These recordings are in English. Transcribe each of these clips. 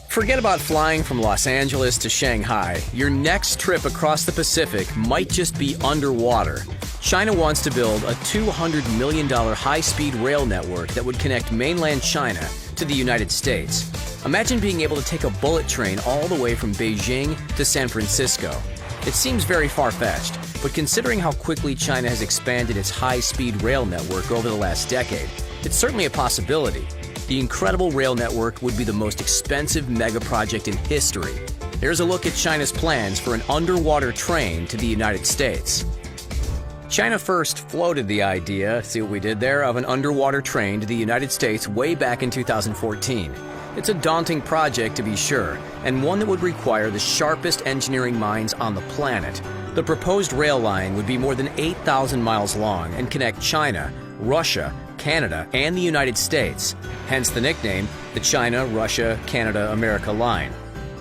Forget about flying from Los Angeles to Shanghai. Your next trip across the Pacific might just be underwater. China wants to build a $200 million high-speed rail network that would connect mainland China to the United States. Imagine being able to take a bullet train all the way from Beijing to San Francisco. It seems very far-fetched, but considering how quickly China has expanded its high-speed rail network over the last decade, it's certainly a possibility. The incredible rail network would be the most expensive mega project in history. Here's a look at China's plans for an underwater train to the United States. China first floated the idea, see what we did there, of an underwater train to the United States way back in 2014. It's a daunting project to be sure, and one that would require the sharpest engineering minds on the planet. The proposed rail line would be more than 8,000 miles long and connect China, Russia, Canada, and the United States, hence the nickname, the China, Russia, Canada, America line.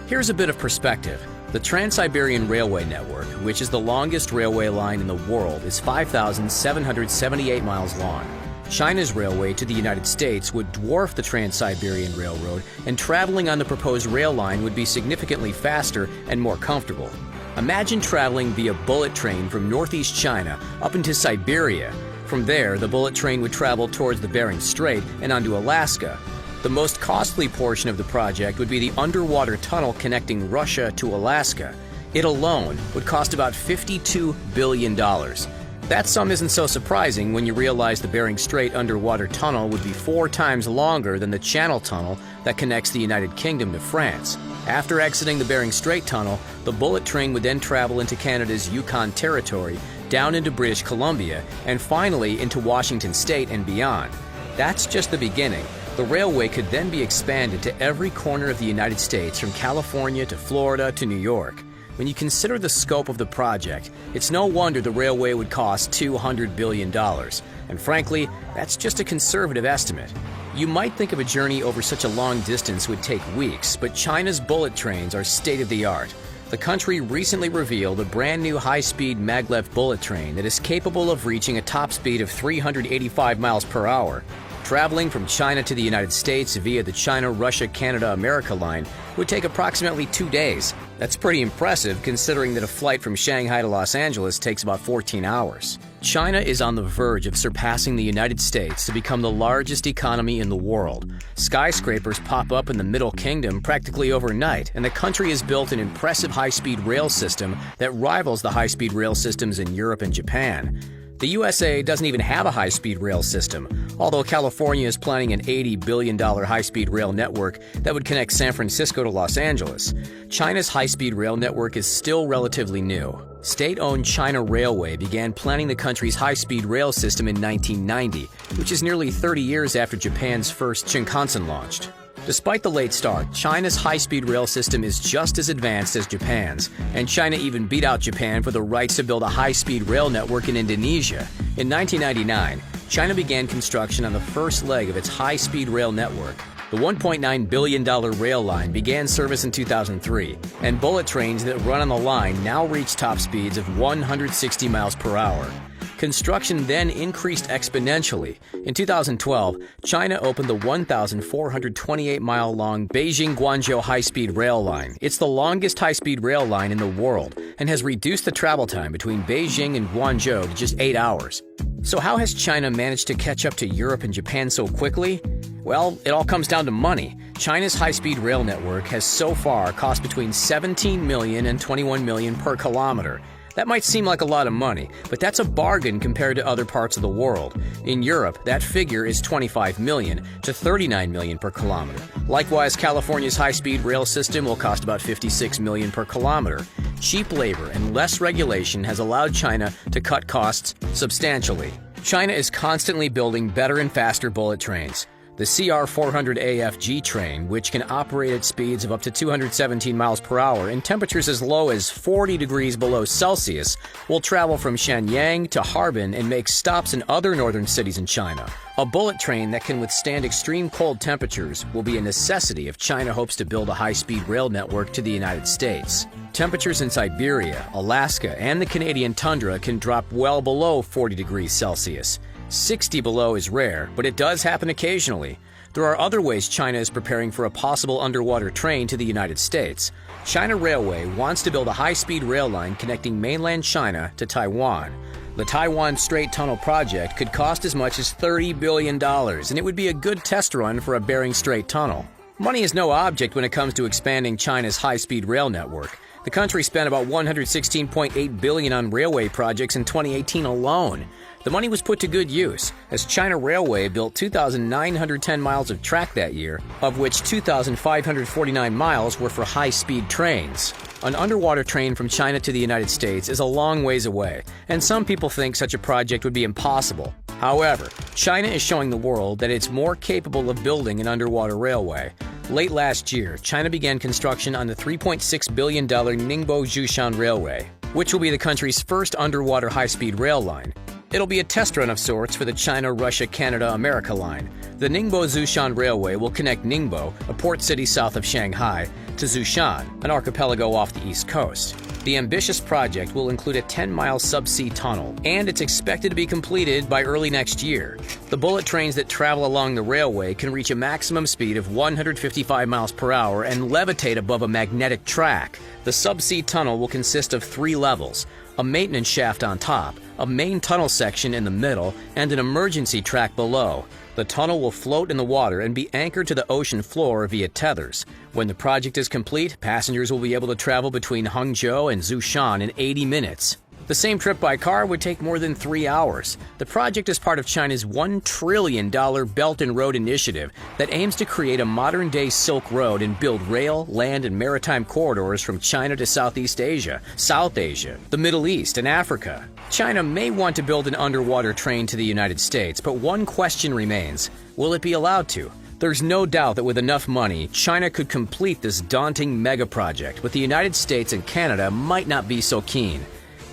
Here's a bit of perspective. The Trans-Siberian Railway Network, which is the longest railway line in the world, is 5,778 miles long. China's railway to the United States would dwarf the Trans-Siberian Railroad, and traveling on the proposed rail line would be significantly faster and more comfortable. Imagine traveling via bullet train from northeast China up into Siberia. From there, the bullet train would travel towards the Bering Strait and onto Alaska. The most costly portion of the project would be the underwater tunnel connecting Russia to Alaska. It alone would cost about $52 billion. That sum isn't so surprising when you realize the Bering Strait underwater tunnel would be 4 times longer than the Channel Tunnel that connects the United Kingdom to France. After exiting the Bering Strait tunnel, the bullet train would then travel into Canada's Yukon Territory, down into British Columbia, and finally into Washington State and beyond. That's just the beginning. The railway could then be expanded to every corner of the United States, from California to Florida to New York. When you consider the scope of the project, it's no wonder the railway would cost $200 billion. And frankly, that's just a conservative estimate. You might think of a journey over such a long distance would take weeks, but China's bullet trains are state-of-the-art. The country recently revealed a brand new high-speed maglev bullet train that is capable of reaching a top speed of 385 miles per hour. Traveling from China to the United States via the China, Russia, Canada, America line would take approximately 2 days. That's pretty impressive considering that a flight from Shanghai to Los Angeles takes about 14 hours. China is on the verge of surpassing the United States to become the largest economy in the world. Skyscrapers pop up in the Middle Kingdom practically overnight, and the country has built an impressive high-speed rail system that rivals the high-speed rail systems in Europe and Japan. The U.S.A. doesn't even have a high-speed rail system, although California is planning an $80 billion high-speed rail network that would connect San Francisco to Los Angeles. China's high-speed rail network is still relatively new. State-owned China Railway began planning the country's high-speed rail system in 1990, which is nearly 30 years after Japan's first Shinkansen launched. Despite the late start, China's high-speed rail system is just as advanced as Japan's, and China even beat out Japan for the rights to build a high-speed rail network in Indonesia. In 1999, China began construction on the first leg of its high-speed rail network. The $1.9 billion rail line began service in 2003, and bullet trains that run on the line now reach top speeds of 160 miles per hour. Construction then increased exponentially. In 2012, China opened the 1,428-mile-long Beijing-Guangzhou high-speed rail line. It's the longest high-speed rail line in the world and has reduced the travel time between Beijing and Guangzhou to just 8 hours. So how has China managed to catch up to Europe and Japan so quickly? Well, it all comes down to money. China's high-speed rail network has so far cost between $17 million and $21 million per kilometer. That might seem like a lot of money, but that's a bargain compared to other parts of the world. In Europe, that figure is $25 million to $39 million per kilometer. Likewise, California's high-speed rail system will cost about $56 million per kilometer. Cheap labor and less regulation has allowed China to cut costs substantially. China is constantly building better and faster bullet trains. The CR-400AFG train, which can operate at speeds of up to 217 miles per hour and temperatures as low as 40 degrees below Celsius, will travel from Shenyang to Harbin and make stops in other northern cities in China. A bullet train that can withstand extreme cold temperatures will be a necessity if China hopes to build a high-speed rail network to the United States. Temperatures in Siberia, Alaska, and the Canadian tundra can drop well below 40 degrees Celsius. 60 below is rare, but it does happen occasionally. There are other ways China is preparing for a possible underwater train to the United States. China Railway wants to build a high-speed rail line connecting mainland China to Taiwan. The Taiwan Strait Tunnel project could cost as much as $30 billion, and it would be a good test run for a Bering Strait tunnel. Money is no object when it comes to expanding China's high-speed rail network. The country spent about $116.8 billion on railway projects in 2018 alone. The money was put to good use, as China Railway built 2,910 miles of track that year, of which 2,549 miles were for high-speed trains. An underwater train from China to the United States is a long ways away, and some people think such a project would be impossible. However, China is showing the world that it's more capable of building an underwater railway. Late last year, China began construction on the $3.6 billion Ningbo-Zhoushan Railway, which will be the country's first underwater high-speed rail line. It'll be a test run of sorts for the China, Russia, Canada, America line. The Ningbo-Zhoushan Railway will connect Ningbo, a port city south of Shanghai, to Zhoushan, an archipelago off the east coast. The ambitious project will include a 10-mile subsea tunnel, and it's expected to be completed by early next year. The bullet trains that travel along the railway can reach a maximum speed of 155 miles per hour and levitate above a magnetic track. The subsea tunnel will consist of 3 levels: a maintenance shaft on top, a main tunnel section in the middle, and an emergency track below. The tunnel will float in the water and be anchored to the ocean floor via tethers. When the project is complete, passengers will be able to travel between Hangzhou and Zhoushan in 80 minutes. The same trip by car would take more than 3 hours. The project is part of China's $1 trillion Belt and Road Initiative that aims to create a modern-day Silk Road and build rail, land, and maritime corridors from China to Southeast Asia, South Asia, the Middle East, and Africa. China may want to build an underwater train to the United States, but one question remains: will it be allowed to? There's no doubt that with enough money, China could complete this daunting mega-project, but the United States and Canada might not be so keen.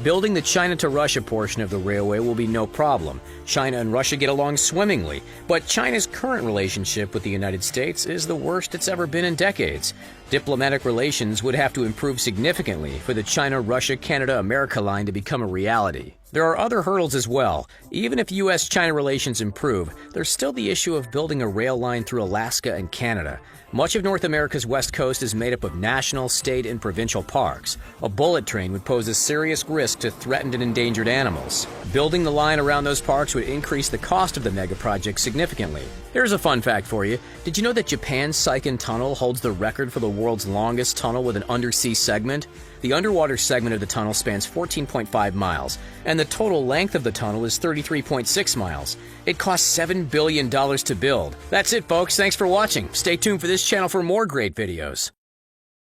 Building the China to Russia portion of the railway will be no problem. China and Russia get along swimmingly, but China's current relationship with the United States is the worst it's ever been in decades. Diplomatic relations would have to improve significantly for the China, Russia, Canada, America line to become a reality. There are other hurdles as well. Even if U.S.-China relations improve, there's still the issue of building a rail line through Alaska and Canada. Much of North America's west coast is made up of national, state, and provincial parks. A bullet train would pose a serious risk to threatened and endangered animals. Building the line around those parks would increase the cost of the mega project significantly. Here's a fun fact for you. Did you know that Japan's Seikan Tunnel holds the record for the world's longest tunnel with an undersea segment? The underwater segment of the tunnel spans 14.5 miles, and the total length of the tunnel is 33.6 miles. It cost $7 billion to build. That's it, folks. Thanks for watching. Stay tuned for this channel for more great videos.